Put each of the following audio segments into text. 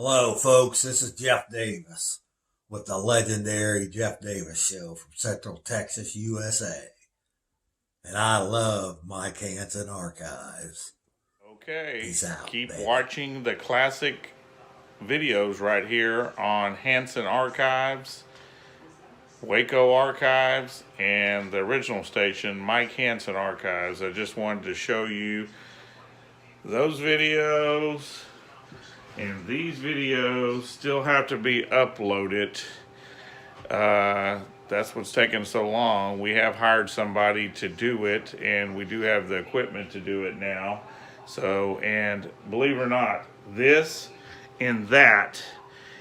Hello, folks. This is Jeff Davis with the legendary Jeff Davis Show from Central Texas, USA. And I love Mike Hanson Archives. Okay, Peace out, keep baby. watching the classic videos right here on Hanson Archives, Waco Archives, and the original station, Mike Hanson Archives. I just wanted to show you those videos, and these videos still have to be uploaded. That's what's taking so long. We have hired somebody to do it, and we do have the equipment to do it now. So, and believe it or not, this and that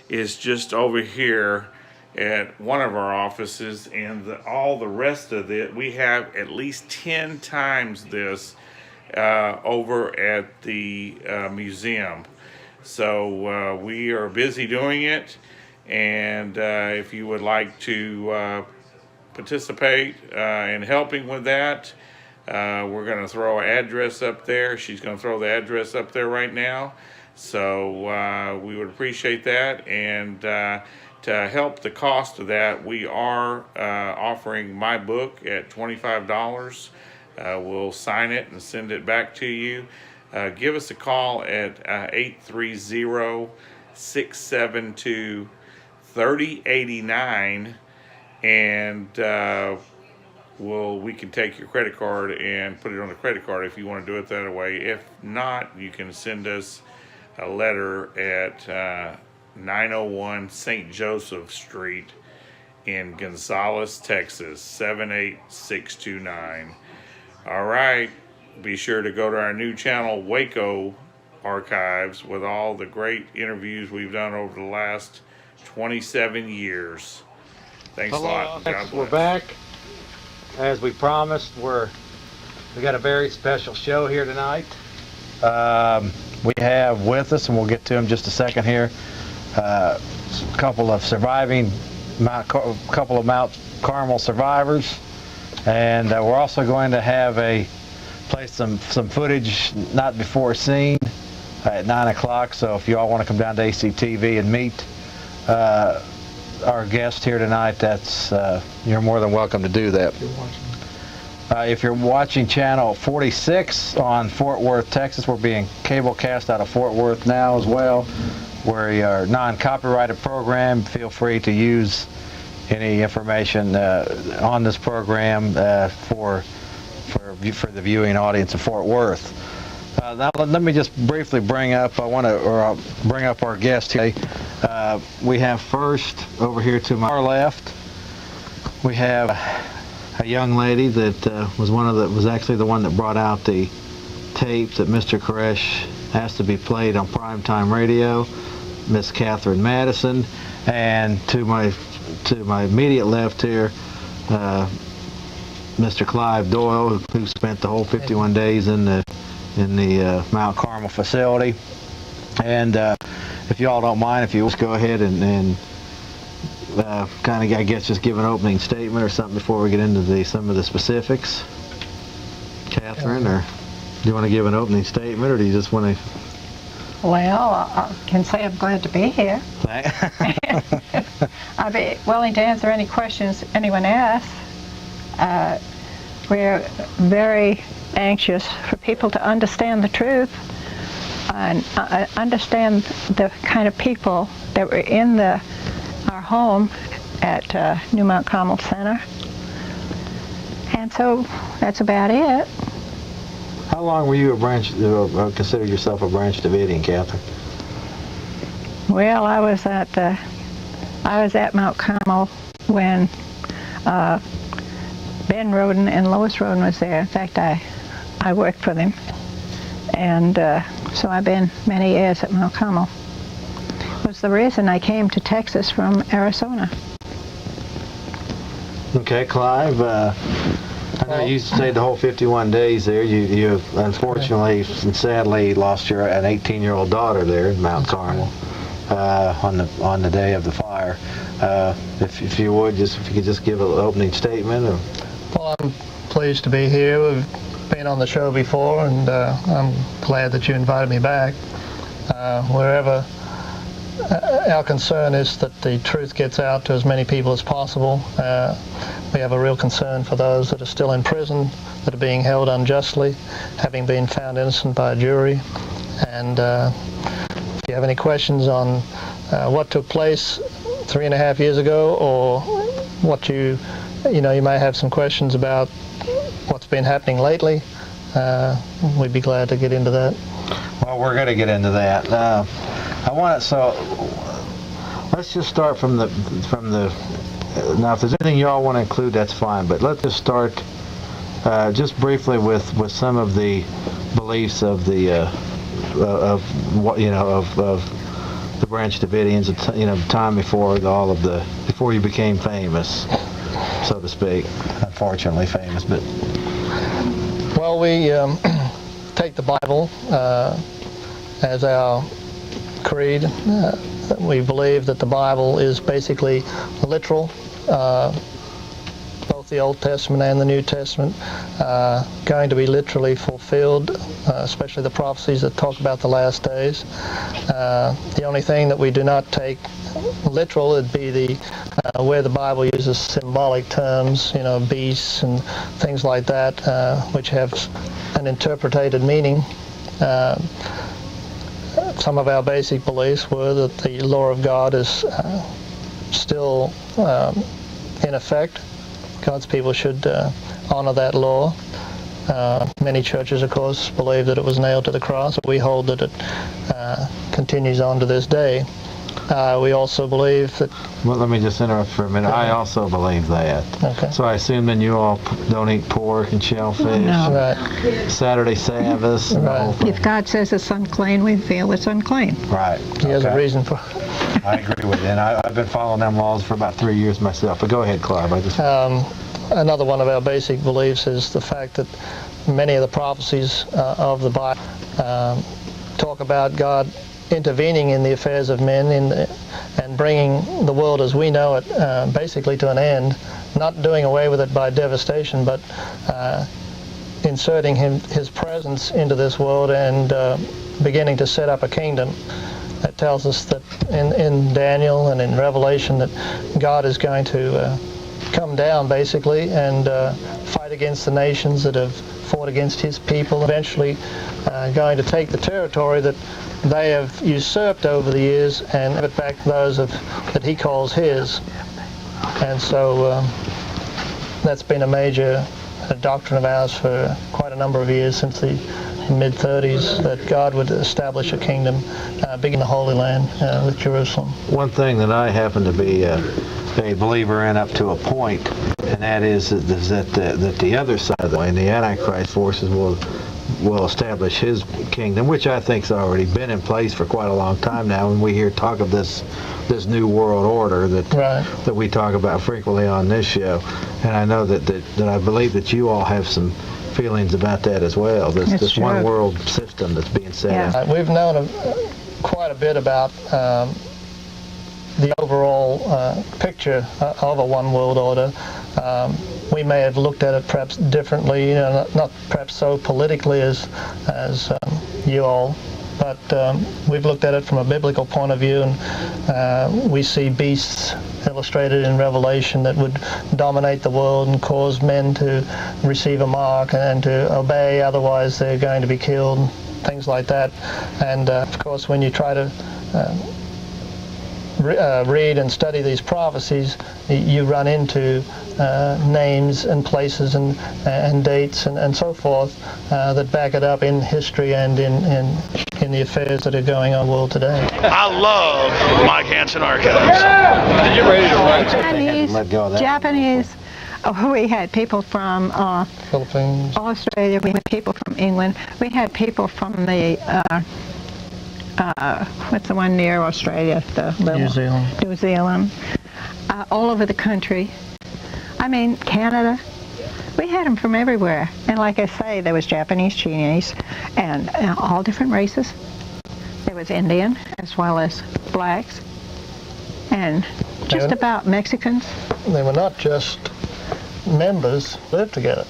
is just over here at one of our offices, and all the rest of it, we have at least 10 times this over at the museum. So we are busy doing it, and if you would like to participate in helping with that, we're going to throw an address up there. She's going to throw the address up there right now. So we would appreciate that. And to help the cost of that, we are offering my book at $25. We'll sign it and send it back to you. Give us a call at 830-672-3089, and we can take your credit card and put it on the credit card if you want to do it that way. If not, you can send us a letter at 901 St. Joseph Street in Gonzales, Texas, 78629. All right. Be sure to go to our new channel, Waco Archives, with all the great interviews we've done over the last 27 years. Thanks a lot. God bless. We're back. As we promised, we got a very special show here tonight. We have with us, and we'll get to him just a second here, a couple of Mount Carmel survivors, and we're also going to have play some footage not before seen at 9 o'clock. So if you all want to come down to ACTV and meet our guest here tonight, you're more than welcome to do that. If you're watching channel 46 on Fort Worth, Texas, we're being cable cast out of Fort Worth now as well. We're a non-copyrighted program. Feel free to use any information on this program for the viewing audience of Fort Worth. Now let me just briefly bring up our guest today. We have first over here to my far left, we have a young lady that was actually the one that brought out the tape that Mr. Koresh asked to be played on primetime radio, Miss Catherine Matteson. And to my immediate left here, Mr. Clive Doyle, who spent the whole 51 days in the Mount Carmel facility. And if you all don't mind, if you just go ahead and kind of, I guess, just give an opening statement or something before we get into some of the specifics. Catherine, or do you want to give an opening statement, or do you just want to? Well, I can say I'm glad to be here. I'll be willing to answer any questions anyone asks. We're very anxious for people to understand the truth and understand the kind of people that were in our home at New Mount Carmel Center. And so that's about it. How long were you consider yourself a Branch Davidian, Catherine? Well, I was at Mount Carmel when Ben Roden and Lois Roden was there. In fact, I worked for them, and so I've been many years at Mount Carmel. It was the reason I came to Texas from Arizona. Okay, Clive. I know you stayed the whole 51 days there. You unfortunately and sadly lost an 18-year-old daughter there in Mount Carmel on the day of the fire. If you could just give an opening statement. Well, I'm pleased to be here. We've been on the show before, and I'm glad that you invited me back. Wherever our concern is that the truth gets out to as many people as possible. We have a real concern for those that are still in prison, that are being held unjustly, having been found innocent by a jury. And if you have any questions on what took place 3.5 years ago, or what you may have some questions about what's been happening lately, we'd be glad to get into that. Well, we're going to get into that. So let's just start from the. Now, if there's anything you all want to include, that's fine. But let's just start just briefly with some of the beliefs of the the Branch Davidians. Time before before you became famous, so to speak. Unfortunately, famous, but. Well, we take the Bible as our creed. We believe that the Bible is basically literal, both the Old Testament and the New Testament, going to be literally fulfilled, especially the prophecies that talk about the last days. The only thing that we do not take literal would be where the Bible uses symbolic terms, beasts and things like that, which have an interpreted meaning. Some of our basic beliefs were that the law of God is still in effect. God's people should honor that law. Many churches, of course, believe that it was nailed to the cross. We hold that it continues on to this day. We also believe that... Well, let me just interrupt for a minute. I also believe that. Okay. So I assume then you all don't eat pork and shellfish? No. Right. Saturday Sabbaths and the whole thing? If God says it's unclean, we feel it's unclean. Right. He has a reason for I agree with you. And I've been following them laws for about 3 years myself. But go ahead, Clive. Another one of our basic beliefs is the fact that many of the prophecies of the Bible talk about God intervening in the affairs of men and bringing the world as we know it basically to an end, not doing away with it by devastation, but inserting his presence into this world and beginning to set up a kingdom. That tells us that in Daniel and in Revelation that God is going to come down basically and fight against the nations that have fought against his people, eventually going to take the territory that they have usurped over the years and give it back to those that he calls his. And so that's been a major doctrine of ours for quite a number of years, since the mid-30s, that God would establish a kingdom big in the Holy Land with Jerusalem. One thing that I happen to be a believer in up to a point, and that is that the other side of the way, the Antichrist forces will establish his kingdom, which I think's already been in place for quite a long time now. When we hear talk of this new world order that we talk about frequently on this show, and I know that I believe that you all have some feelings about that as well. This one world system that's being set up. We've known quite a bit about the overall picture of a one world order. We may have looked at it perhaps differently, not perhaps so politically as you all, but we've looked at it from a biblical point of view, and we see beasts illustrated in Revelation that would dominate the world and cause men to receive a mark and to obey, otherwise they're going to be killed, things like that. And of course, when you try to read and study these prophecies, you run into names and places and dates and so forth that back it up in history and in the affairs that are going on in the world today. I love Mike Hanson archives. You're ready to write. Japanese. Oh, we had people from Philippines, Australia. We had people from England. We had people from the what's the one near Australia? New Zealand. New Zealand. All over the country. I mean, Canada. We had them from everywhere. And like I say, there was Japanese, Chinese, and all different races. There was Indian as well as blacks, and just about Mexicans. They were not just members, lived together.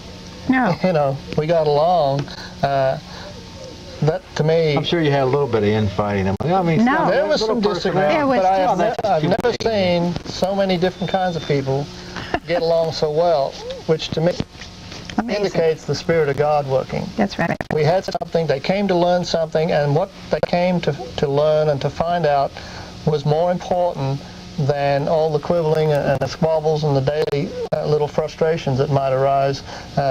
No. We got along. that to me, I'm sure you had a little bit of infighting. I mean, No. there was some disagreement, was but I've still- never seen so many different kinds of people get along so well, which to me Amazing. indicates the Spirit of God working. That's right. We had something, they came to learn something, and what they came to learn and to find out was more important than all the quibbling and the squabbles and the daily little frustrations that might arise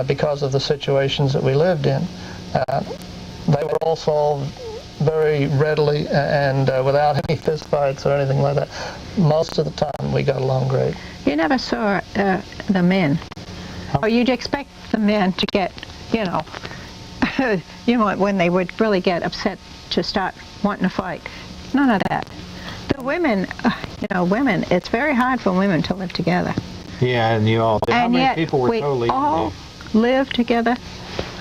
because of the situations that we lived in. They were all solved very readily and without any fistfights or anything like that. Most of the time we got along great. You never saw the men. Or you'd expect the men to get, when they would really get upset to start wanting to fight. None of that. The women, women, it's very hard for women to live together. Yeah, and you all. How And many yet people were we totally? all lived together.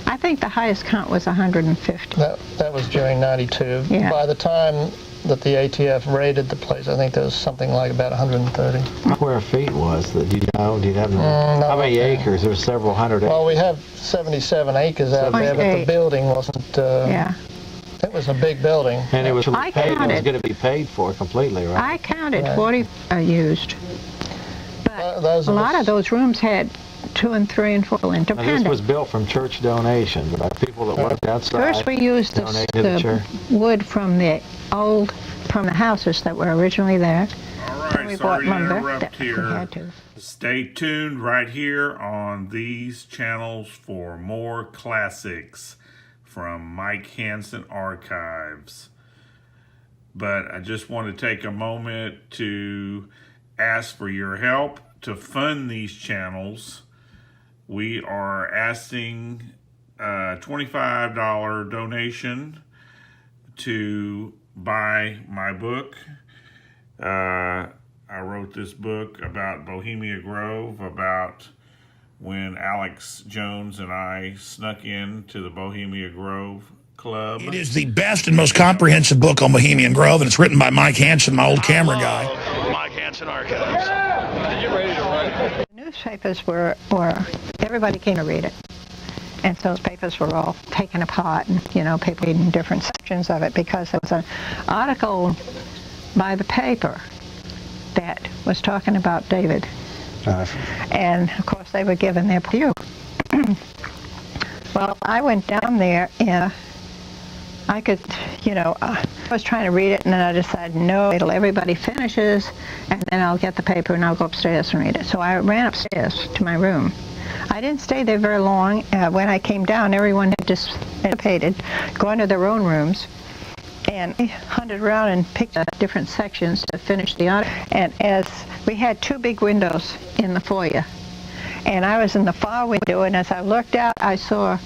I think the highest count was 150. That was during '92. Yeah. By the time that the ATF raided the place, I think there was something like about 130. Square feet was that? Do you know? Do you have? no, How many acres? There were several hundred acres. Well, we have 77 acres out there, but the 78. building wasn't. Yeah. It was a big building. And it was I paid. It was counted. going to be paid for completely, right? I counted Right. 40 used. But those a of lot us- of those rooms had 2 and 3 and 4 Now, this independent. was built from church donations by people that worked outside. First we used donated to the the church. wood from the houses that were originally there. All And we right, bought sorry to lumber interrupt that we here. had to. Stay tuned right here on these channels for more classics from Mike Hanson Archives. But I just want to take a moment to ask for your help to fund these channels. We are asking a $25 donation to buy my book. I wrote this book about Bohemian Grove, about when Alex Jones and I snuck into the Bohemian Grove Club. It is the best and most comprehensive book on Bohemian Grove, and it's written by Mike Hanson, my old camera guy. Mike Hanson Archives. The newspapers were everybody came to read it. And so those papers were all taken apart and, people reading different sections of it because there was an article by the paper that was talking about David. And, of course, they were given their view. Well, I went down there and I could, I was trying to read it and then I decided, no, wait till everybody finishes and then I'll get the paper and I'll go upstairs and read it. So I ran upstairs to my room. I didn't stay there very long. When I came down, everyone had dissipated, gone to their own rooms. And I hunted around and picked up different sections to finish the article. And as we had 2 big windows in the foyer, and I was in the far window, and as I looked out, I saw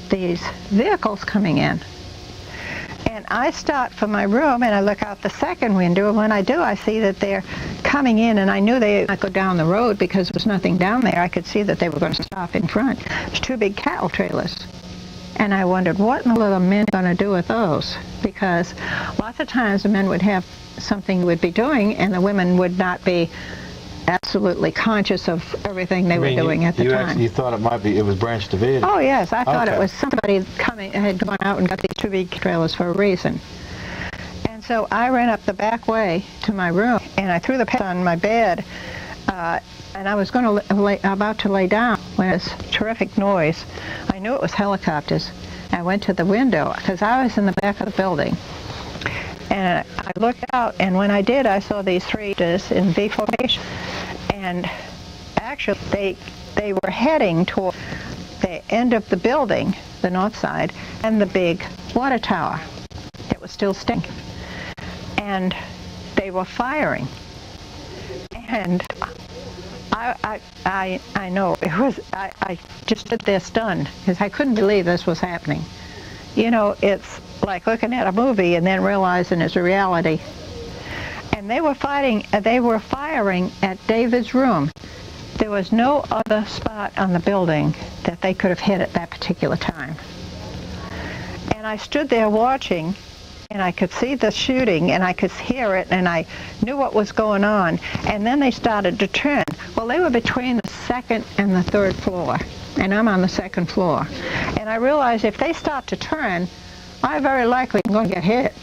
these vehicles coming in. And I start from my room, and I look out the second window, and when I do, I see that they're coming in, and I knew they would not go down the road because there was nothing down there. I could see that they were going to stop in front. There's 2 big cattle trailers. And I wondered, what in the world are men going to do with those? Because lots of times the men would have something would be doing, and the women would not be absolutely conscious of everything they were doing at the time. You thought it was Branch Davidian? Oh, yes. I thought Okay. it was somebody had gone out and got these 2 big trailers for a reason. And so I ran up the back way to my room, and I threw the paper on my bed, and I was about to lay down when this terrific noise. I knew it was helicopters. I went to the window because I was in the back of the building. And I looked out, and when I did, I saw these 3 in V formation. And actually, they were heading toward the end of the building, the north side, and the big water tower that was still standing. And they were firing. And I know it was. I just stood there stunned because I couldn't believe this was happening. It's like looking at a movie and then realizing it's a reality. And they were firing at David's room. There was no other spot on the building that they could have hit at that particular time. And I stood there watching, and I could see the shooting, and I could hear it, and I knew what was going on. And then they started to turn. Well, they were between the 2nd and the 3rd floor, and I'm on the 2nd floor. And I realized if they start to turn, I very likely am going to get hit.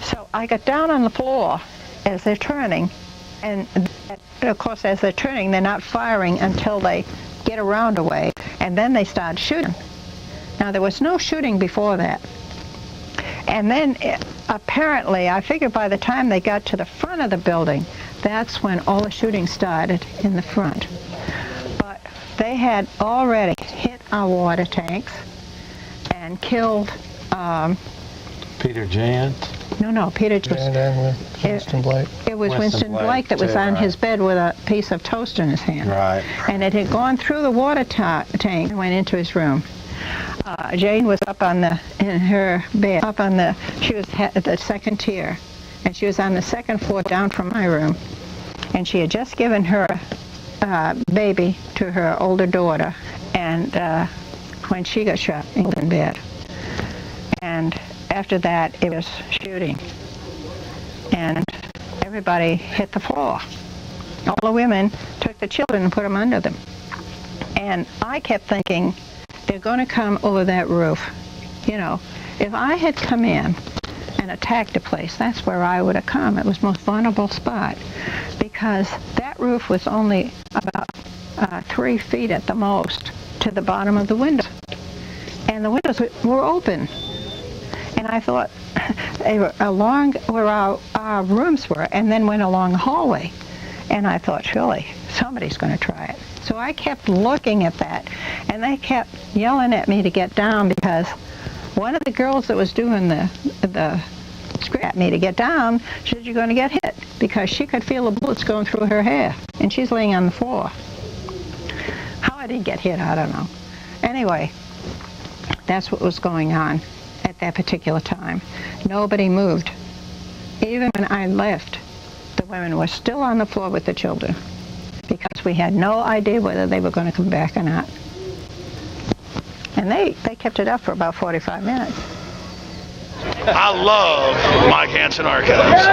So I got down on the floor as they're turning, and of course as they're turning, they're not firing until they get around a way, and then they start shooting. Now there was no shooting before that. And then apparently, I figure by the time they got to the front of the building, that's when all the shooting started in the front. But they had already hit our water tanks and killed... Peter Jant? No, Peter just... And Winston Blake. It was Winston Blake that was too, on right. his bed with a piece of toast in his hand. Right. And it had gone through the water tank and went into his room. Jane was up in her bed, she was at the second tier, and she was on the second floor down from my room. And she had just given her baby to her older daughter, and when she got shot in bed. And after that, it was shooting. And everybody hit the floor. All the women took the children and put them under them. And I kept thinking, they're going to come over that roof. You know, if I had come in and attacked a place, that's where I would have come. It was the most vulnerable spot, because that roof was only about 3 feet at the most to the bottom of the window. And the windows were open. And I thought they were along where our rooms were, and then went along the hallway. And I thought, surely somebody's going to try it. So I kept looking at that, and they kept yelling at me to get down, because one of the girls that was doing the script at me to get down, she said, you're going to get hit, because she could feel the bullets going through her hair, and she's laying on the floor. How I didn't get hit, I don't know. Anyway, that's what was going on at that particular time. Nobody moved. Even when I left, the women were still on the floor with the children, because we had no idea whether they were going to come back or not. And they kept it up for about 45 minutes. I love Mike Hanson Archives.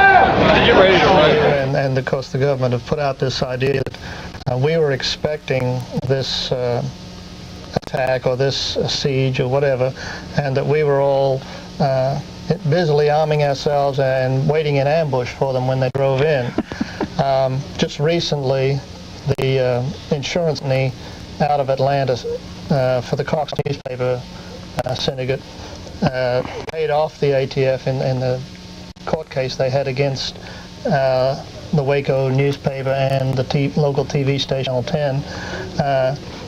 And of course the government have put out this idea that we were expecting this attack or this siege or whatever, and that we were all busily arming ourselves and waiting in ambush for them when they drove in. Just recently, the insurance company out of Atlanta for the Cox newspaper syndicate paid off the ATF in the court case they had against the Waco newspaper and the local TV station, Channel 10.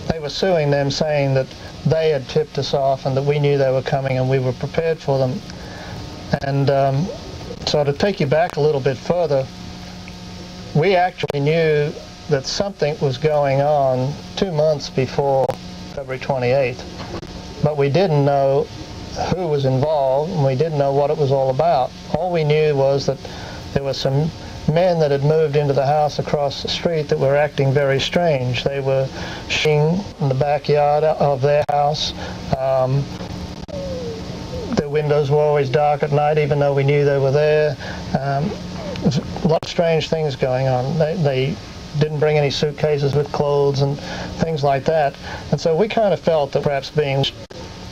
They were suing them, saying that they had tipped us off and that we knew they were coming and we were prepared for them. And so to take you back a little bit further, we actually knew that something was going on 2 months before February 28th, but we didn't know who was involved, and we didn't know what it was all about. All we knew was that there were some men that had moved into the house across the street that were acting very strange. They were shooting in the backyard of their house. Their windows were always dark at night, even though we knew they were there. There's a lot of strange things going on. They didn't bring any suitcases with clothes and things like that. And so we kind of felt that perhaps being...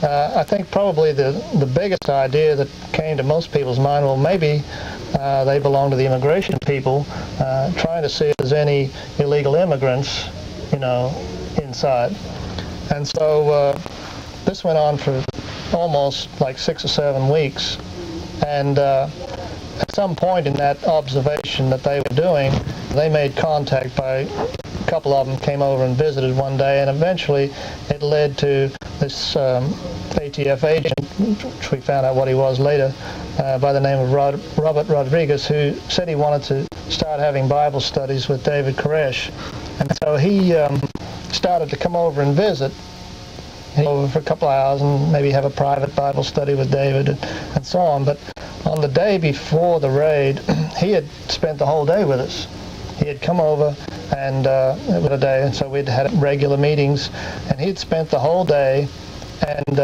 I think probably the biggest idea that came to most people's mind, well, maybe they belong to the immigration people, trying to see if there's any illegal immigrants, inside. And so this went on for almost like 6 or 7 weeks. And at some point in that observation that they were doing, they made contact by... A couple of them came over and visited one day, and eventually it led to this ATF agent, which we found out what he was later, by the name of Robert Rodriguez, who said he wanted to start having Bible studies with David Koresh. And so he started to come over and visit. He'd go over for a couple of hours and maybe have a private Bible study with David and so on. But on the day before the raid, he had spent the whole day with us. He had come over, and it was a day, and so we'd had regular meetings, and he'd spent the whole day, and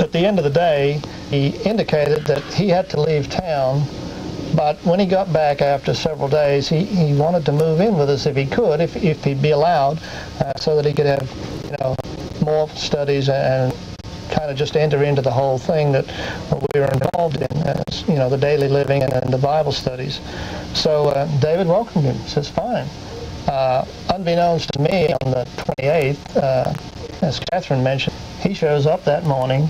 at the end of the day, he indicated that he had to leave town, but when he got back after several days, he wanted to move in with us if he could, if he'd be allowed, so that he could have, more studies and kind of just enter into the whole thing that we were involved in, as, the daily living and the Bible studies. So David welcomed him. He says, fine. Unbeknownst to me, on the 28th, as Catherine mentioned, he shows up that morning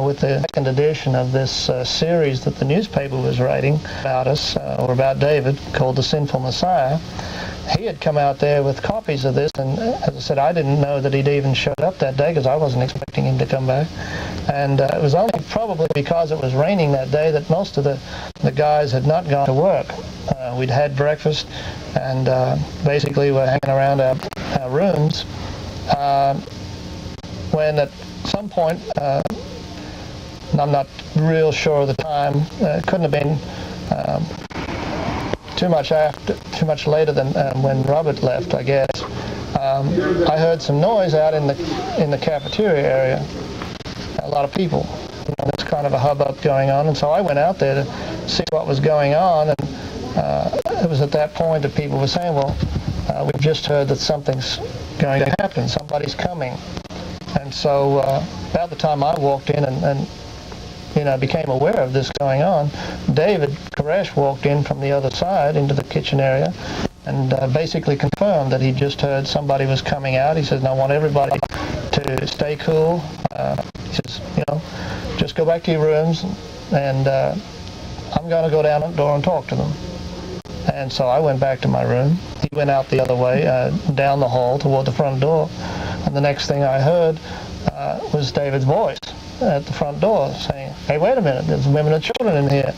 with the second edition of this series that the newspaper was writing about us, or about David, called The Sinful Messiah. He had come out there with copies of this, and as I said, I didn't know that he'd even showed up that day because I wasn't expecting him to come back. And it was only probably because it was raining that day that most of the guys had not gone to work. We'd had breakfast and basically were hanging around our rooms when at some point, and I'm not real sure of the time, it couldn't have been too much later than when Robert left, I guess. I heard some noise out in the cafeteria area. A lot of people. There's kind of a hubbub going on, and so I went out there to see what was going on, and it was at that point that people were saying, well, we've just heard that something's going to happen, somebody's coming. And so about the time I walked in and became aware of this going on, David Koresh walked in from the other side into the kitchen area and basically confirmed that he just heard somebody was coming out. He says, and I want everybody to stay cool. He says, just go back to your rooms, and I'm going to go down the door and talk to them. And so I went back to my room. He went out the other way, down the hall toward the front door. And the next thing I heard was David's voice at the front door saying, hey, wait a minute, there's women and children in here.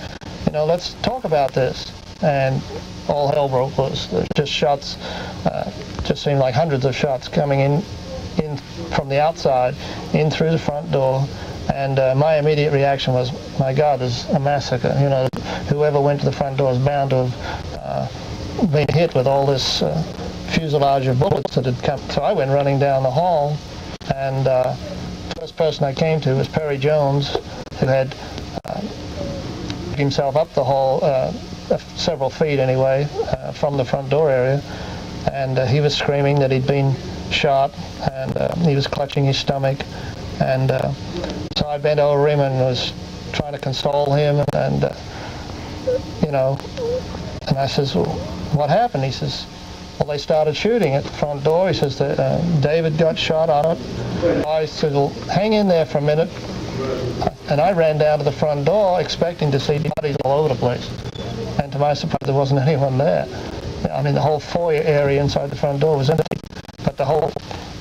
Let's talk about this. And all hell broke loose. There's just shots, just seemed like hundreds of shots coming in from the outside, in through the front door. And my immediate reaction was, my God, there's a massacre. Whoever went to the front door is bound to have been hit with all this fuselage of bullets that had come. So I went running down the hall, and the first person I came to was Perry Jones, who had himself up the hall, several feet anyway, from the front door area, and he was screaming that he'd been shot, and he was clutching his stomach, and so I bent over him and was trying to console him, and and I says, well, what happened? He says, well, they started shooting at the front door. He says that David got shot on it. I said, well, hang in there for a minute. And I ran down to the front door expecting to see bodies all over the place. And to my surprise, there wasn't anyone there. I mean, the whole foyer area inside the front door was empty. But the whole,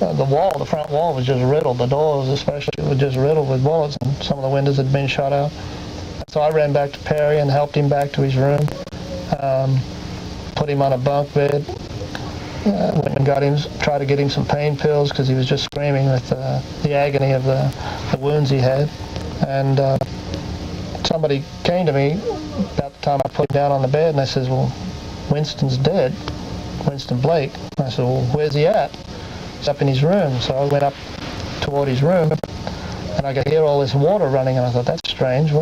the front wall was just riddled. The doors especially were just riddled with bullets, and some of the windows had been shot out. So I ran back to Perry and helped him back to his room. Put him on a bunk bed. Went and tried to get him some pain pills because he was just screaming with the agony of the wounds he had. And somebody came to me about the time I put him down on the bed, and I says, well, Winston's dead, Winston Blake. I said, well, where's he at? He's up in his room. So I went up toward his room, and I could hear all this water running, and I thought, that's strange.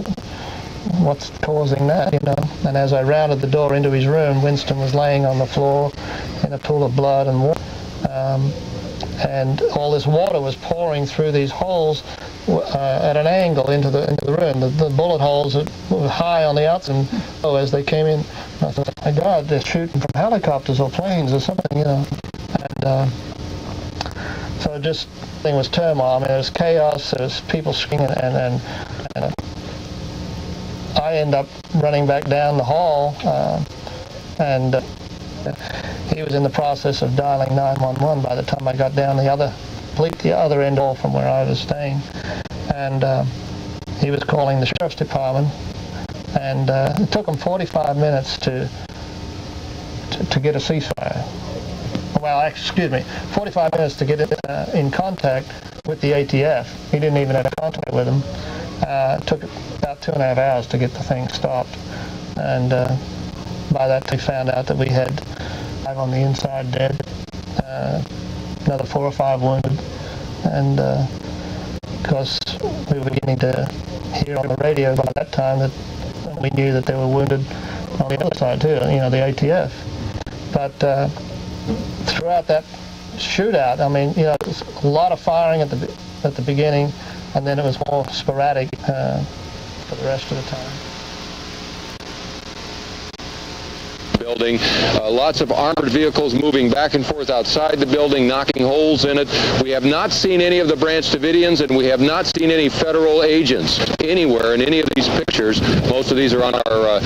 What's causing that, And as I rounded the door into his room, Winston was laying on the floor in a pool of blood and water. And all this water was pouring through these holes at an angle into the room. The bullet holes that were high on the outside, and as they came in, I thought, my God, they're shooting from helicopters or planes or something, And so just thing was turmoil. I mean, there was chaos. There was people screaming, and I end up running back down the hall, and he was in the process of dialing 911 by the time I got down the other end hall from where I was staying, and he was calling the sheriff's department, and it took him 45 minutes to get a ceasefire. Well, excuse me, 45 minutes to get it in contact with the ATF. He didn't even have contact with them. It took about 2.5 hours to get the thing stopped, and by that they found out that we had 5 on the inside dead, another 4 or 5 wounded, and because we were beginning to hear on the radio by that time that we knew that they were wounded on the other side too, the ATF. But throughout that shootout, I mean, there's a lot of firing at the beginning. and then it was more sporadic for the rest of the time. Building. Lots of armored vehicles moving back and forth outside the building, knocking holes in it. We have not seen any of the Branch Davidians, and we have not seen any federal agents anywhere in any of these pictures. Most of these are on our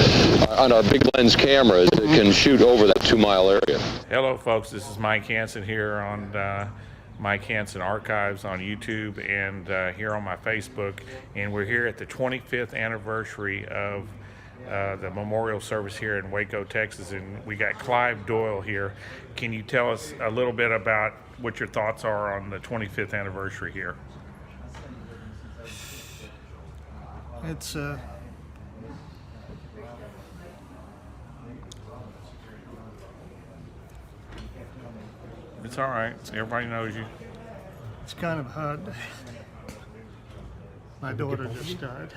big lens cameras that can shoot over that 2-mile area. Hello, folks. This is Mike Hanson here on Mike Hanson Archives on YouTube and here on my Facebook. And we're here at the 25th anniversary of the memorial service here in Waco, Texas, and we got Clive Doyle here. Can you tell us a little bit about what your thoughts are on the 25th anniversary here? It's It's all right. Everybody knows you. it's kind of hard. My daughter just died.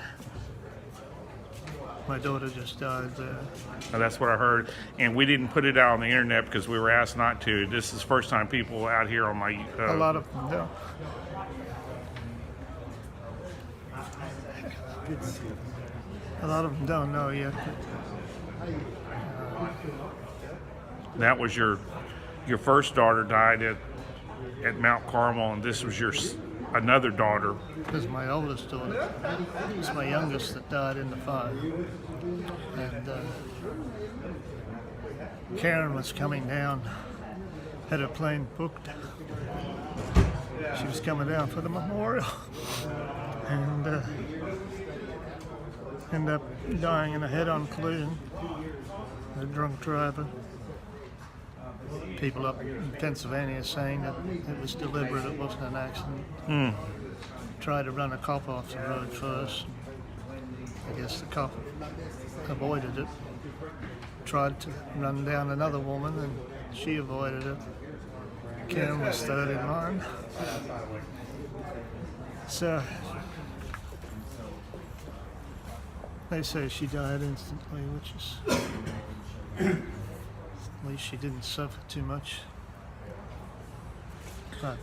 Now, that's what I heard, and we didn't put it out on the internet because we were asked not to. This is the first time people out here on my A lot of them don't. A lot of them don't know yet. that was your first daughter died at Mount Carmel, and this was your another daughter. This is my oldest daughter. It's my youngest that died in the fire. And Karen was coming down, had her plane booked. She was coming down for the memorial, and ended up dying in a head-on collision. A drunk driver. People up in Pennsylvania saying that it was deliberate, it wasn't an accident. Tried to run a cop off the road first. I guess the cop avoided it. Tried to run down another woman and she avoided it. Karen was third in line. So they say she died instantly, which is at least she didn't suffer too much. But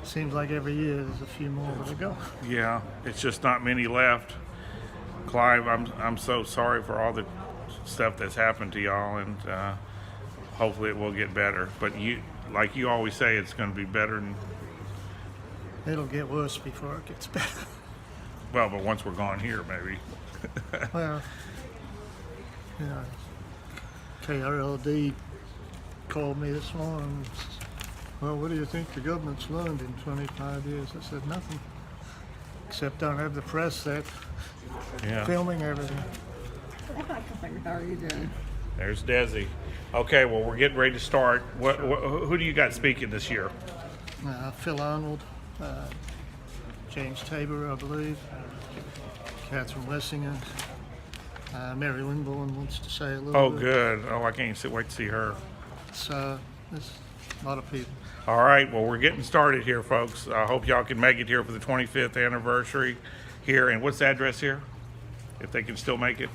seems like every year there's a few more to go. Yeah, it's just not many left. Clive, I'm so sorry for all the stuff that's happened to y'all, and hopefully it will get better. But like you always say, it's going to be better. It'll get worse before it gets better. Well, but once we're gone here, maybe. Well, you know, KRLD called me this morning. Well, what do you think the government's learned in 25 years? I said, nothing. Except don't have the press there filming everything. How are you doing? There's Desi. Okay, well, we're getting ready to start. Who do you got speaking this year? Phil Arnold, James Tabor, I believe, Catherine Lessinger, Mary Lindborn wants to say a little bit. Oh, good. Oh, I can't wait to see her. So there's a lot of people. All right, well, we're getting started here, folks. I hope y'all can make it here for the 25th anniversary here. And what's the address here? If they can still make it?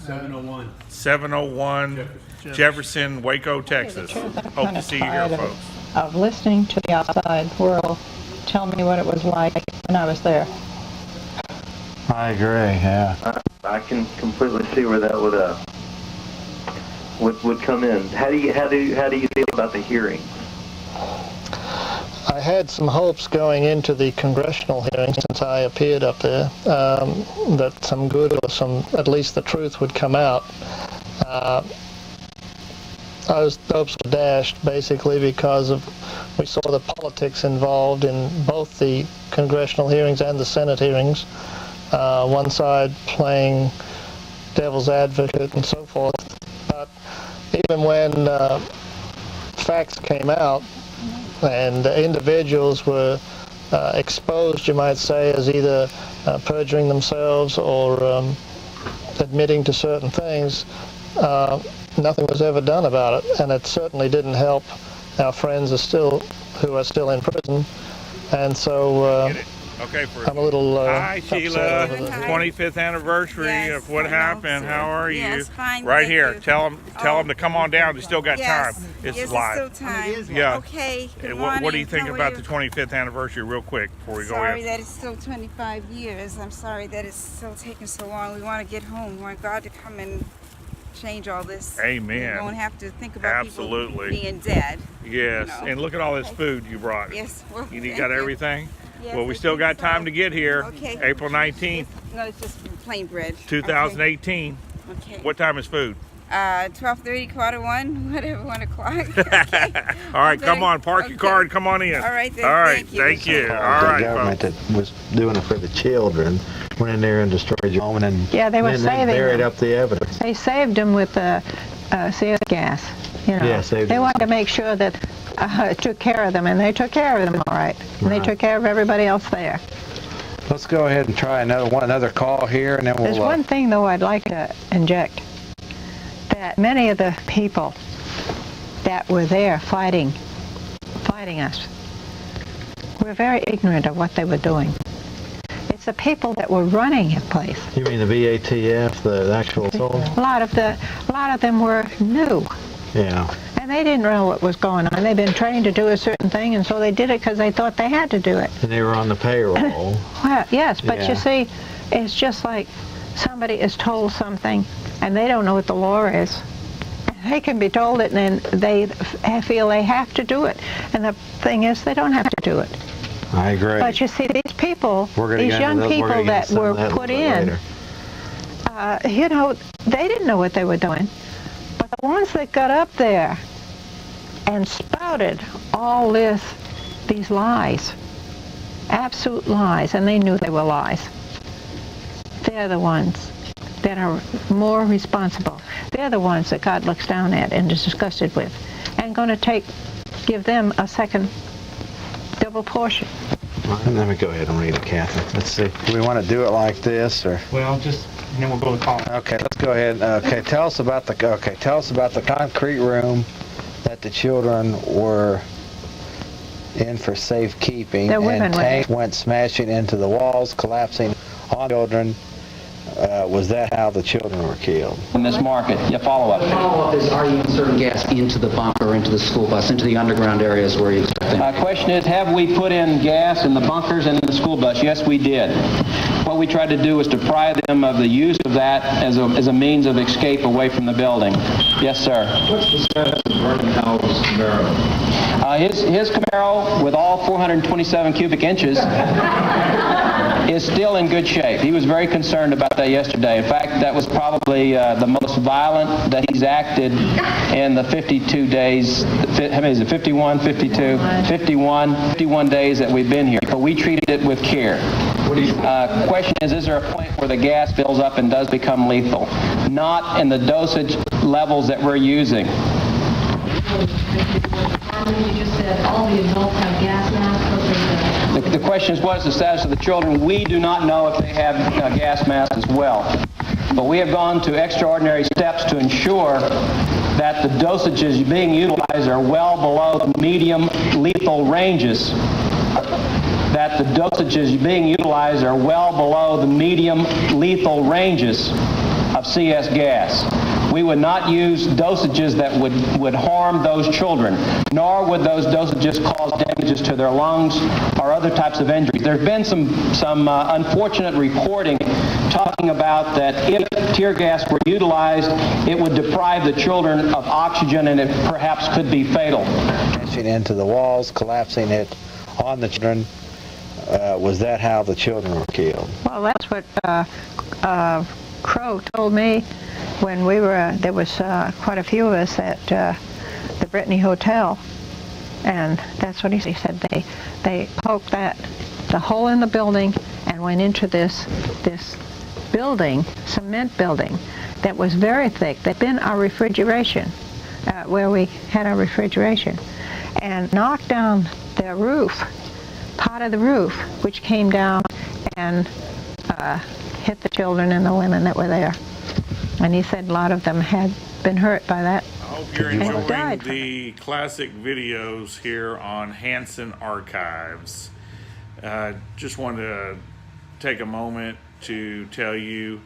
701. 701 Jefferson, Waco, Texas. Hope to see you here, folks. Of listening to the outside world tell me what it was like when I was there. I agree, yeah. I can completely see where that would come in. How do you feel about the hearings? I had some hopes going into the congressional hearing since I appeared up there that some good or at least the truth would come out. Those hopes were dashed basically because we saw the politics involved in both the congressional hearings and the Senate hearings. One side playing devil's advocate and so forth. But even when facts came out and individuals were exposed, you might say, as either perjuring themselves or admitting to certain things, nothing was ever done about it, and it certainly didn't help our friends who are still in prison. And so Okay, I'm a little hi, upset Sheila. over the- 25th anniversary of what happened. How are you? Yes, fine. Right thank here. you. Tell them to come on down. They still got Yes, time. It's yes, live. It's still time. Yeah. Okay. Good And morning. what do you think How are about you? the 25th anniversary, real quick, before we go Sorry in? that it's still 25 years. I'm sorry that it's still taking so long. We want to get home. We want God to come and change all this. Amen. We don't have to think about Absolutely. people being dead. Yes. You know. And look at all this food you brought. Yes. Well, You thank got you. everything? Yes, Well, we I still think got so. time to get here. Okay. April 19th, No, it's just plain bread. 2018. Okay. What time is food? 12:30, 1:15, whatever, 1 o'clock. Okay. All right, Okay. come on, park your car and come on in. All right, then. All right, Thank you. All The right, government folks. that was doing it for the children went in there and destroyed your home, and then Yeah, they were then saving they buried them. up the evidence. They saved them with the CS gas. You know, Yeah, saved they them. wanted to make sure that took care of them, and they took care of them all right. And they Right. took care of everybody else there. Let's go ahead and try another call here, and then we'll. There's one thing, though, I'd like to inject. That many of the people that were there fighting us were very ignorant of what they were doing. It's the people that were running the place. You mean the VATF, the actual soldiers? A lot of them were new. Yeah. And they didn't know what was going on. They'd been trained to do a certain thing, and so they did it because they thought they had to do it. And they were on the payroll. Well, yes, but Yeah. you see, it's just like somebody is told something, and they don't know what the law is. They can be told it, and then they feel they have to do it. And the thing is, they don't have to do it. I agree. But you see, these people, We're gonna these get into young those- we're people gonna get that into some were of that a put little bit in, later. you know, they didn't know what they were doing. But the ones that got up there and spouted all these lies, absolute lies, and they knew they were lies, they're the ones that are more responsible. They're the ones that God looks down at and is disgusted with, and going to give them a second double portion. Let me go ahead and read it, Kathy. Let's see. Do we want to do it like this, or? Well, and then we'll go to call. Okay, let's go ahead. Okay, tell us about the concrete room that the children were in for safekeeping, The women and were tank went smashing into the walls, collapsing on children. Was that how the children were killed? In this market, yeah, follow-up. Follow-up is, are you inserting gas into the bunker, into the school bus, into the underground areas where you expect them? Question is, have we put in gas in the bunkers and in the school bus? Yes, we did. What we tried to do was deprive them of the use of that as a means of escape away from the building. Yes, sir. What's the status of Vernon Howell's Camaro? His Camaro, with all 427 cubic inches, is still in good shape. He was very concerned about that yesterday. In fact, that was probably the most violent that he's acted in the 52 days, how many is it, 51, 52? 51 days that we've been here. But we treated it with care. Question is there a point where the gas fills up and does become lethal? Not in the dosage levels that we're using. You just said all the adults have gas masks. The question is, what is the status of the children? We do not know if they have gas masks as well. But we have gone to extraordinary steps to ensure that the dosages being utilized are well below the medium lethal ranges. That the dosages being utilized are well below the medium lethal ranges of CS gas. We would not use dosages that would harm those children, nor would those dosages cause damages to their lungs or other types of injuries. There's been some unfortunate reporting talking about that if tear gas were utilized, it would deprive the children of oxygen and it perhaps could be fatal. Into the walls, collapsing it on the children. Was that how the children were killed? Well, that's what Crow told me when we were, there was quite a few of us at the Brittany Hotel, and that's what he said. They poked the hole in the building and went into this building, cement building, that was very thick. That'd been our refrigeration, where we had our refrigeration, and knocked down the roof, part of the roof, which came down and hit the children and the women that were there. And he said a lot of them had been hurt by that. I hope you're enjoying the classic videos here on Hanson Archives. just wanted to take a moment to tell you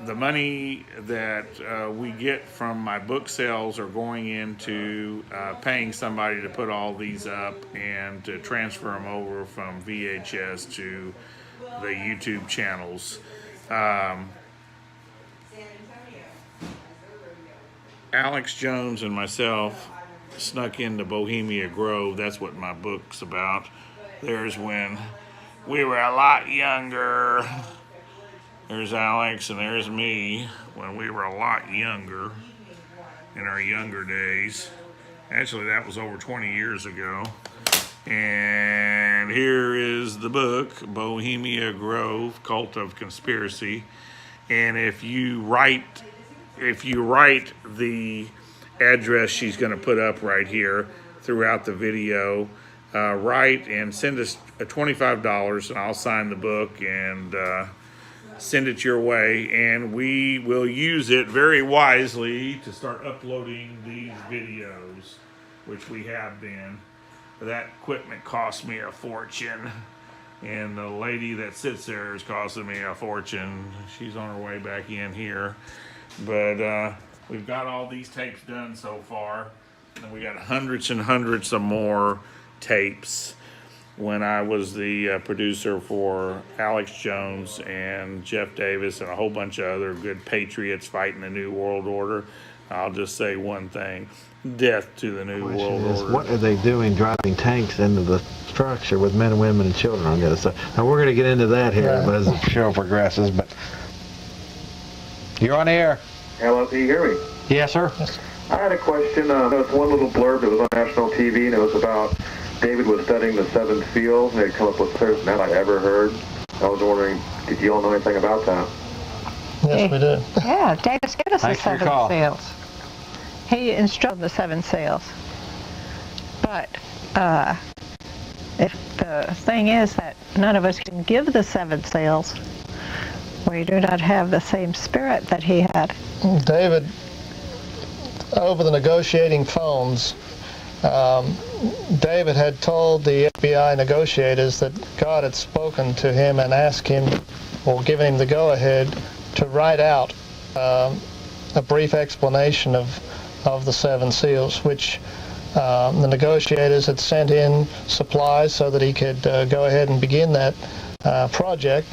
the money that we get from my book sales are going into paying somebody to put all these up and to transfer them over from VHS to the YouTube channels. Alex Jones and myself snuck into Bohemian Grove. That's what my book's about. There's when we were a lot younger. There's Alex and there's me when we were a lot younger, in our younger days. Actually, that was over 20 years ago. And here is the book, Bohemian Grove, Cult of Conspiracy. And if you write the address she's going to put up right here throughout the video, write and send us $25 and I'll sign the book and send it your way, and we will use it very wisely to start uploading these videos, which we have been. That equipment cost me a fortune, and the lady that sits there is costing me a fortune. She's on her way back in here, but we've got all these tapes done so far, and we got hundreds and hundreds of more tapes. When I was the producer for Alex Jones and Jeff Davis and a whole bunch of other good patriots fighting the New World Order, I'll just say one thing: death to the New World Order. What are they doing driving tanks into the structure with men and women and children on the other side? Now, we're going to get into that here as the show progresses, but you're on air. Hello, can you hear me? Yes, sir. I had a question. There was one little blurb that was on national TV, and it was about David was studying the seven seals, and they'd come up with certain that I'd ever heard. I was wondering, did you all know anything about that? Yes, we do. Yeah, Davis gave us the Thanks for your seven call. seals. He instructed the seven seals. But if the thing is that none of us can give the seven seals, we do not have the same spirit that he had. David, over the negotiating phones, David had told the FBI negotiators that God had spoken to him and asked him, or given him the go-ahead, to write out a brief explanation of the seven seals, which the negotiators had sent in supplies so that he could go ahead and begin that project,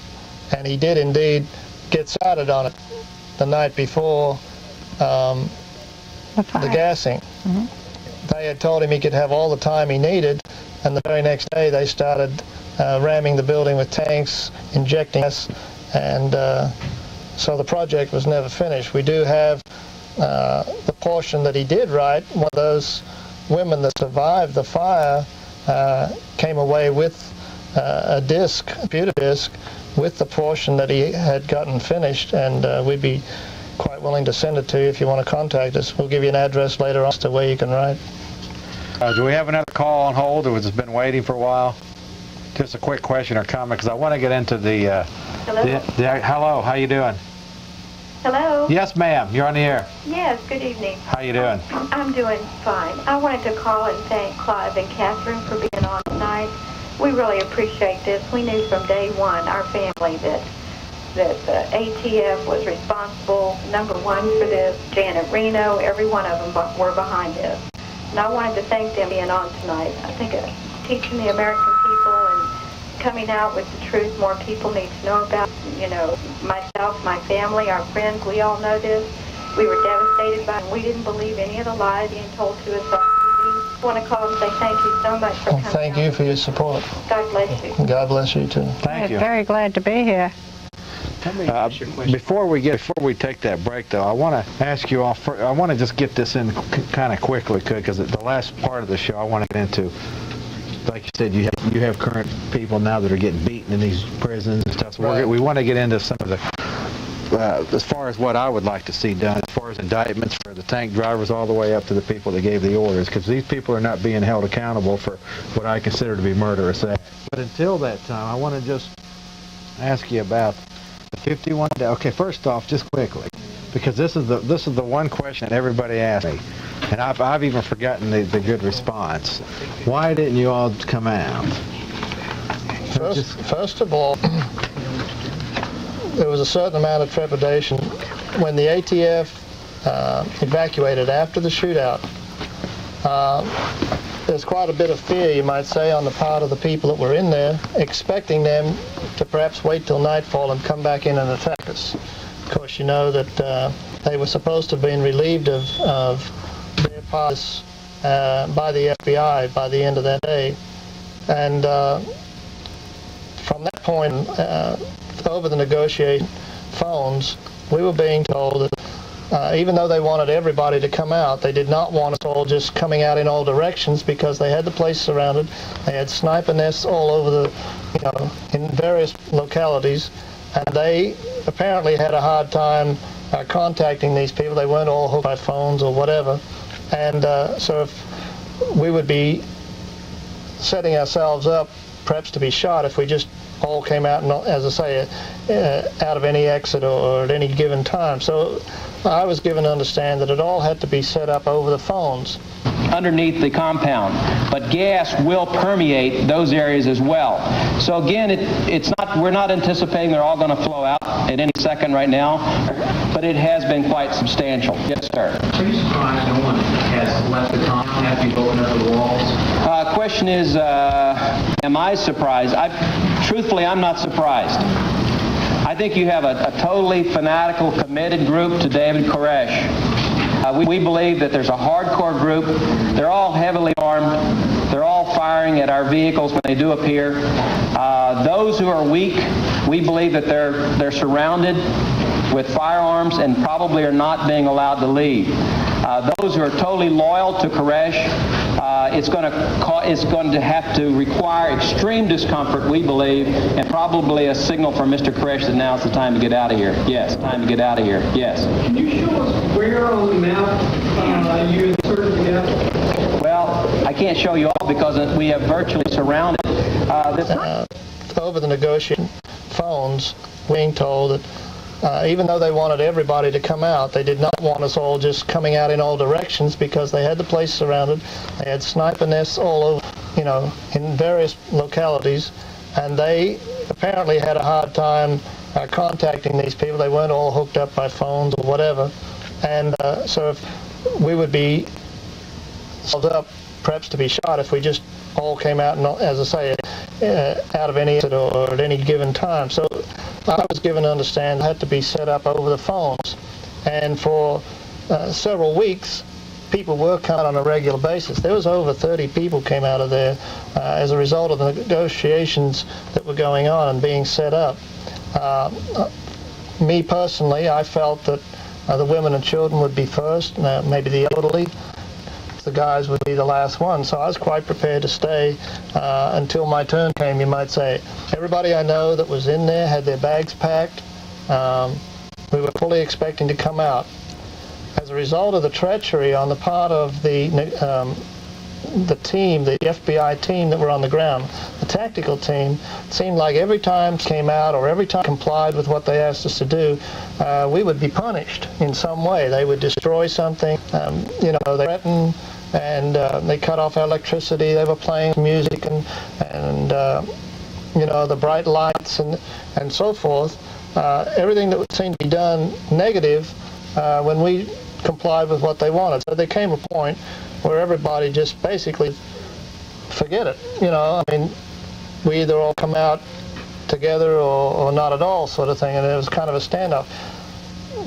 and he did indeed get started on it the night before the gassing. Mm-hmm. They had told him he could have all the time he needed, and the very next day they started ramming the building with tanks, injecting gas, and so the project was never finished. We do have the portion that he did write. One of those women that survived the fire came away with a disc, a computer disc, with the portion that he had gotten finished, and we'd be quite willing to send it to you if you want to contact us. We'll give you an address later on as to where you can write. Do we have another call on hold, or has it been waiting for a while? Just a quick question or comment, because I want to get into the... Hello? Hello, how you doing? Hello? Yes, ma'am, you're on the air. Yes, good evening. How you doing? I'm doing fine. I wanted to call and thank Clive and Catherine for being on tonight. We really appreciate this. We knew from day one, our family, that the ATF was responsible, number one, for this. Janet Reno, every one of them were behind this. And I wanted to thank them being on tonight. I think teaching the American people and coming out with the truth more people need to know about. You know, myself, my family, our friends, we all know this. We were devastated by it. We didn't believe any of the lies being told to us on TV. I want to call and say thank you so much for coming. Thank you for your support. God bless you. God bless you too. Thank you. Very glad to be here. Before we take that break, though, I want to ask you all. I want to just get this in kind of quickly, because the last part of the show I want to get into. Like you said, you have current people now that are getting beaten in these prisons and stuff. So Right. we want to get into some of the, as far as what I would like to see done, as far as indictments for the tank drivers all the way up to the people that gave the orders, because these people are not being held accountable for what I consider to be murderous acts. But until that time, I want to just ask you about the 51 day. Okay, first off, just quickly, because this is the one question that everybody asks me, And I've even forgotten the good response. Why didn't you all come out? First of all, there was a certain amount of trepidation when the ATF evacuated after the shootout. There's quite a bit of fear, you might say, on the part of the people that were in there, expecting them to perhaps wait till nightfall and come back in and attack us. Of course, you know that they were supposed to have been relieved of their parts by the FBI by the end of that day. And from that point, over the negotiation phones, we were being told that even though they wanted everybody to come out, they did not want us all just coming out in all directions because they had the place surrounded. They had sniper nests all over the, in various localities, and they apparently had a hard time contacting these people. They weren't all hooked by phones or whatever. And so if we would be setting ourselves up perhaps to be shot if we just all came out, and, as I say, out of any exit or at any given time. So I was given to understand that it all had to be set up over the phones. Underneath the compound, but gas will permeate those areas as well. So again, we're not anticipating they're all going to flow out at any second right now, but it has been quite substantial. Yes, sir. Are you surprised no one has left the compound after you've opened up the walls? Question is, am I surprised? Truthfully, I'm not surprised. I think you have a totally fanatical, committed group to David Koresh. We believe that there's a hardcore group. They're all heavily armed. They're all firing at our vehicles when they do appear. Those who are weak, we believe that they're surrounded with firearms and probably are not being allowed to leave. Those who are totally loyal to Koresh, it's going to have to require extreme discomfort, we believe, and probably a signal from Mr. Koresh that now it's the time to get out of here. Yes, time to get out of here. Yes. Can you show us where on the map you inserted the gap? Well, I can't show you all because we have virtually surrounded over the negotiation phones, being told that even though they wanted everybody to come out, they did not want us all just coming out in all directions because they had the place surrounded. They had sniper nests all over, in various localities, and they apparently had a hard time contacting these people. They weren't all hooked up by phones or whatever. And so if we would be held up perhaps to be shot if we just all came out, and, as I say, out of any exit or at any given time. So I was given to understand it had to be set up over the phones. And for several weeks, people were coming on a regular basis. There was over 30 people came out of there as a result of the negotiations that were going on and being set up. Me personally, I felt that the women and children would be first, maybe the elderly. The guys would be the last one, so I was quite prepared to stay until my turn came, you might say. Everybody I know that was in there had their bags packed. We were fully expecting to come out. As a result of the treachery on the part of the team, the FBI team that were on the ground, the tactical team, it seemed like every time came out or every time complied with what they asked us to do, we would be punished in some way. They would destroy something, they threatened, and they cut off our electricity. They were playing music and the bright lights and so forth. Everything that seemed to be done negative when we complied with what they wanted. So there came a point where everybody just basically forget it. We either all come out together or not at all, sort of thing, and it was kind of a standoff.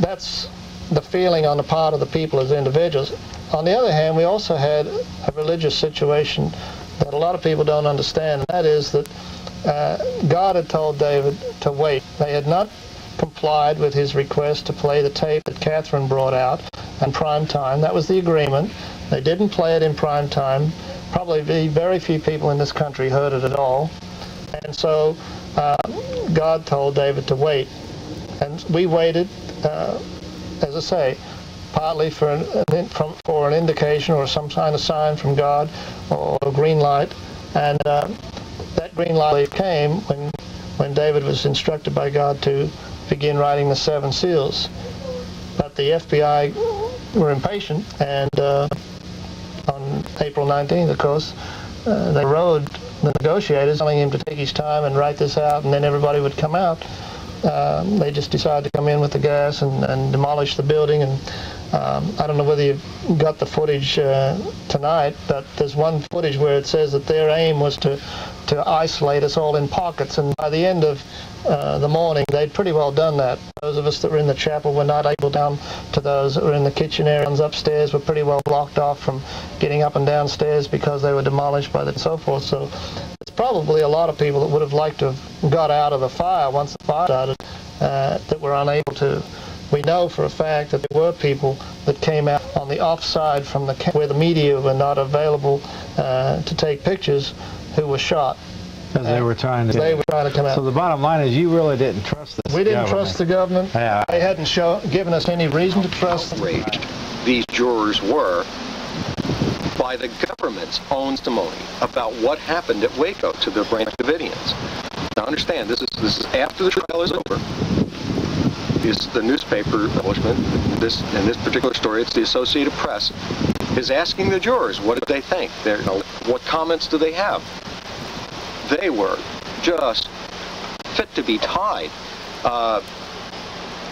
That's the feeling on the part of the people as individuals. On the other hand, we also had a religious situation that a lot of people don't understand, and that is that God had told David to wait. They had not complied with his request to play the tape that Catherine brought out in prime time. That was the agreement. They didn't play it in prime time. Probably very few people in this country heard it at all. And so God told David to wait. And we waited, as I say, partly for an indication or some kind of sign from God or a green light. And that green light came when David was instructed by God to begin writing the 7 seals. But the FBI were impatient, and on April 19th, of course, they rode the negotiators, telling him to take his time and write this out, and then everybody would come out. They just decided to come in with the gas and demolish the building. And I don't know whether you got the footage tonight, but there's one footage where it says that their aim was to isolate us all in pockets, and by the end of the morning they'd pretty well done that. Those of us that were in the chapel were not able down to those that were in the kitchen areas upstairs were pretty well blocked off from getting up and downstairs because they were demolished by the and so forth. So it's probably a lot of people that would have liked to have got out of the fire once the fire started that were unable to. We know for a fact that there were people that came out on the offside from where the media were not available to take pictures, who were shot. Because they were trying to come out. So the bottom line is you really didn't trust this We didn't government. trust the government. Yeah. They hadn't given us any reason to trust them. Outraged these jurors were by the government's own testimony about what happened at Waco to the Branch Davidians. Now understand, this is after the trial is over. Is the newspaper establishment, in this particular story, it's the Associated Press, is asking the jurors, what did they think? What comments do they have? They were just fit to be tied.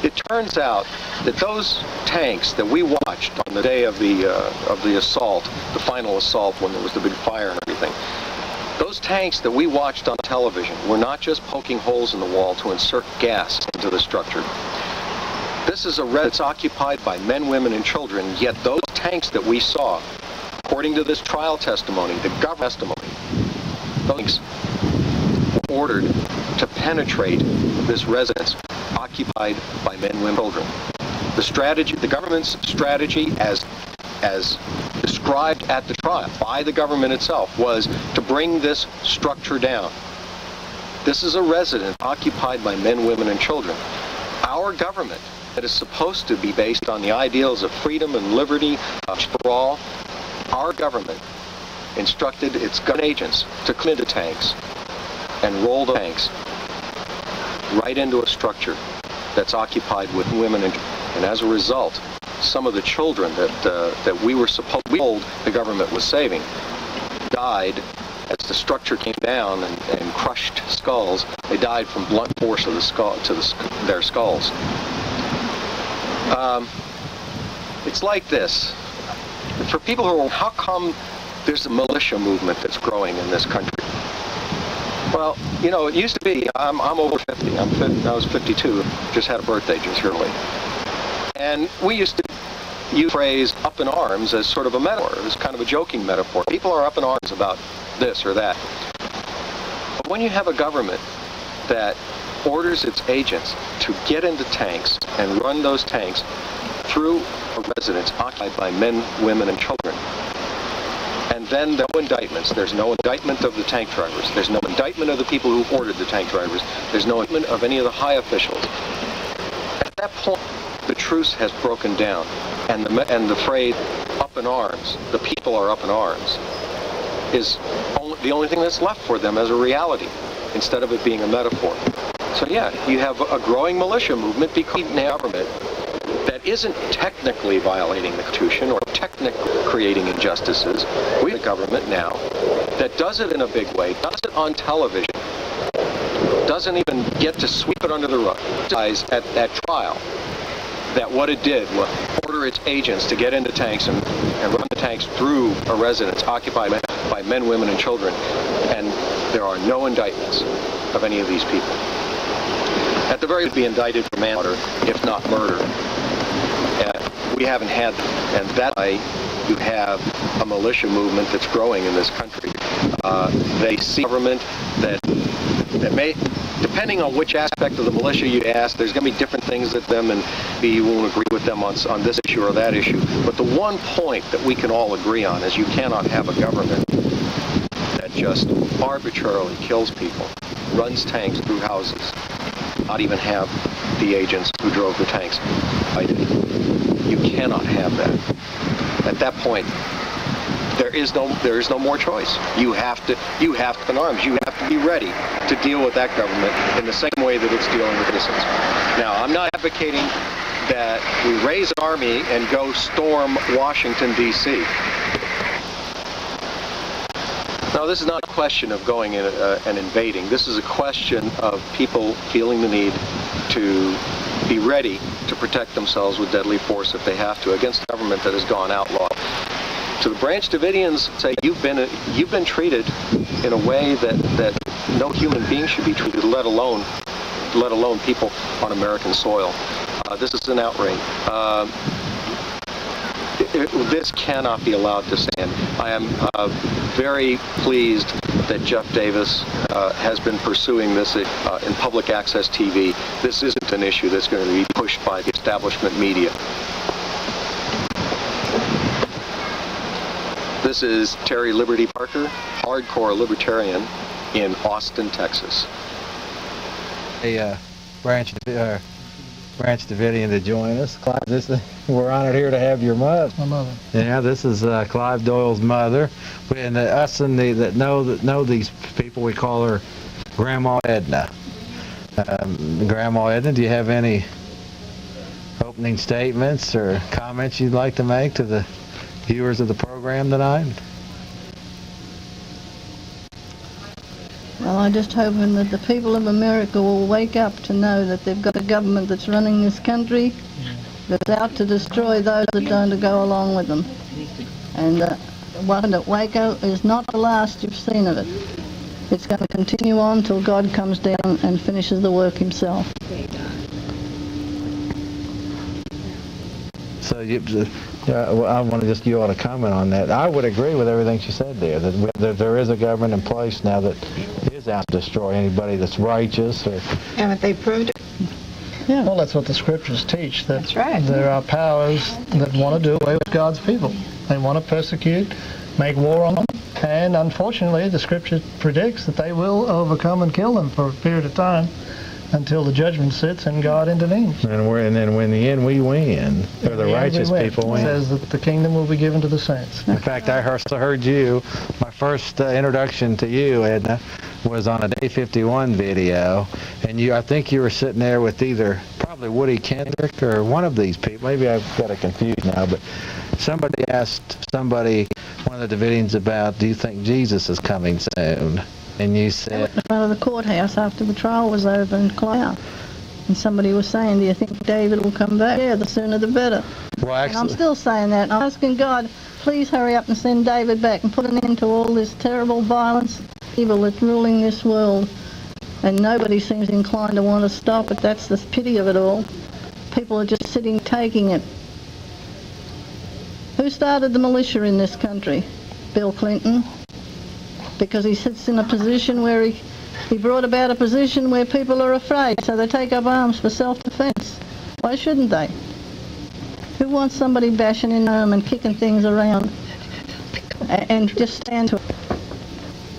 It turns out that those tanks that we watched on the day of the assault, the final assault when there was the big fire and everything, those tanks that we watched on television were not just poking holes in the wall to insert gas into the structure. This is a red that's occupied by men, women, and children, yet those tanks that we saw, according to this trial testimony, the government testimony, those tanks were ordered to penetrate this residence occupied by men, women, and children. The strategy, the government's strategy as described at the trial by the government itself was to bring this structure down. This is a residence occupied by men, women, and children. Our government, that is supposed to be based on the ideals of freedom and liberty for all, our government instructed its gun agents to come into tanks and roll the tanks right into a structure that's occupied with women and as a result, some of the children that we were supposed to be told the government was saving died as the structure came down and crushed skulls. They died from blunt force of the skull to their skulls. It's like this. For people who are, how come there's a militia movement that's growing in this country? Well, you know, it used to be, I'm over 50. I was 52, just had a birthday just recently. And we used to use the phrase up in arms as sort of a metaphor. It was kind of a joking metaphor. People are up in arms about this or that. But when you have a government that orders its agents to get into tanks and run those tanks through a residence occupied by men, women, and children, and then no indictments. There's no indictment of the tank drivers. There's no indictment of the people who ordered the tank drivers. There's no indictment of any of the high officials. At that point, the truce has broken down, and the phrase "up in arms," the people are up in arms, is the only thing that's left for them as a reality, instead of it being a metaphor. So yeah, you have a growing militia movement because the government that isn't technically violating the Constitution or technically creating injustices. We have a government now that does it in a big way, does it on television, doesn't even get to sweep it under the rug. At trial, that what it did was order its agents to get into tanks and run the tanks through a residence occupied by men, women, and children, and there are no indictments of any of these people. At the very least, be indicted for manslaughter, if not murder. We haven't had that, and that's why you have a militia movement that's growing in this country. They see government that may, depending on which aspect of the militia you ask, there's going to be different things at them, and maybe you won't agree with them on this issue or that issue. But the one point that we can all agree on is you cannot have a government that just arbitrarily kills people, runs tanks through houses, not even have the agents who drove the tanks fighting. You cannot have that. At that point, there is no more choice. You have to up in arms. You have to be ready to deal with that government in the same way that it's dealing with citizens. Now, I'm not advocating that we raise an army and go storm Washington, D.C. No, this is not a question of going in and invading. This is a question of people feeling the need to be ready to protect themselves with deadly force if they have to against a government that has gone outlaw. To the Branch Davidians, say you've been treated in a way that no human being should be treated, let alone people on American soil. This is an outrage. This cannot be allowed to stand. I am very pleased that Jeff Davis has been pursuing this in public access TV. This isn't an issue that's going to be pushed by the establishment media. This is Terry Liberty Parker, hardcore libertarian in Austin, Texas. A Branch Davidian to join us. Clive, we're honored here to have your mother. My mother. Yeah, this is Clive Doyle's mother. And us and that know these people, we call her Grandma Edna. Grandma Edna, do you have any opening statements or comments you'd like to make to the viewers of the program tonight? Well, I'm just hoping that the people of America will wake up to know that they've got a government that's running this country that's out to destroy those that don't go along with them. And what happened at Waco is not the last you've seen of it. It's going to continue on till God comes down and finishes the work himself. So I want to just you ought to comment on that. I would agree with everything she said there, that there is a government in place now that is out to destroy anybody that's righteous. Or Haven't they proved it? Yeah. Well, that's what the scriptures teach, that That's right. there are powers that want to do away with God's people. They want to persecute, make war on them, and unfortunately the scripture predicts that they will overcome and kill them for a period of time until the judgment sits and God intervenes. And then in the end we win, or the righteous people win. It says that the kingdom will be given to the saints. In fact, I also heard you, my first introduction to you, Edna, was on a Day 51 video, and I think you were sitting there with probably Woody Kendrick or one of these people. Maybe I've got it confused now, but somebody asked one of the Davidians about, do you think Jesus is coming soon? And you said... In front of the courthouse after the trial was over in Cloud. And somebody was saying, do you think David will come back? Yeah, the sooner the better. Well, actually, and I'm still saying that. I'm asking God, please hurry up and send David back and put an end to all this terrible violence, evil that's ruling this world. And nobody seems inclined to want to stop it. That's the pity of it all. People are just sitting, taking it. Who started the militia in this country? Bill Clinton. Because he sits in a position where he brought about a position where people are afraid, so they take up arms for self-defense. Why shouldn't they? Who wants somebody bashing in home and kicking things around and just stand to it?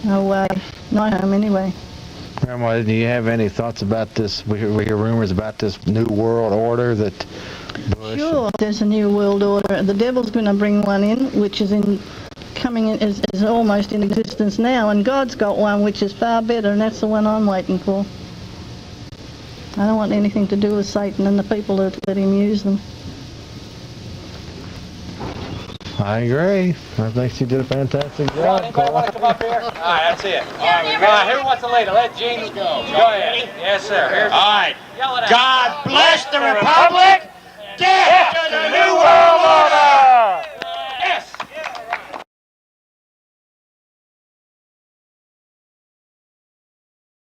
No way. Not home anyway. Grandma, do you have any thoughts about this? We hear rumors about this new world order that Bush... Sure, there's a new world order. The devil's going to bring one in, which is coming in is almost in existence now, and God's got one which is far better, and that's the one I'm waiting for. I don't want anything to do with Satan and the people that let him use them. I agree. I think she did a fantastic job. Anybody want to come up here? All right, that's it. All right, who wants to lead? Let Gene go. Go ahead. Yes, sir. All right. God bless the Republic